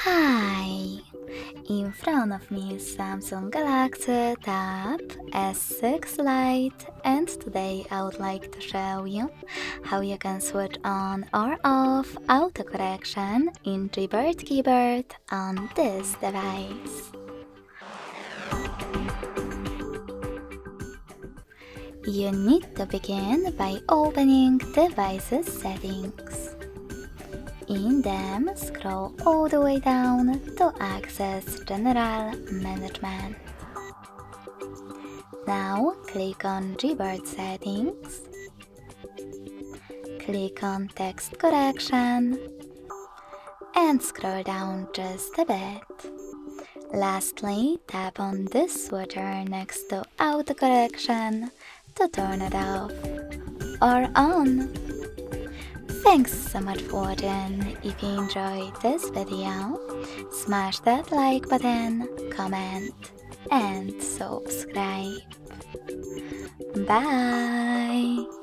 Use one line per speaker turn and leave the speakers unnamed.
Hi! In front of me is Samsung Galaxy Tab S6 Lite, and today I would like to show you how you can switch on or off autocorrection in GBoard keyboard on this device. You need to begin by opening Devices Settings. In them, scroll all the way down to access General Management. Now click on GBoard Settings, click on Text Correction, and scroll down just a bit. Lastly, tap on this switcher next to Autocorrection to turn it off or on. Thanks so much for watching. If you enjoyed this video, smash that like button, comment, and subscribe. Bye!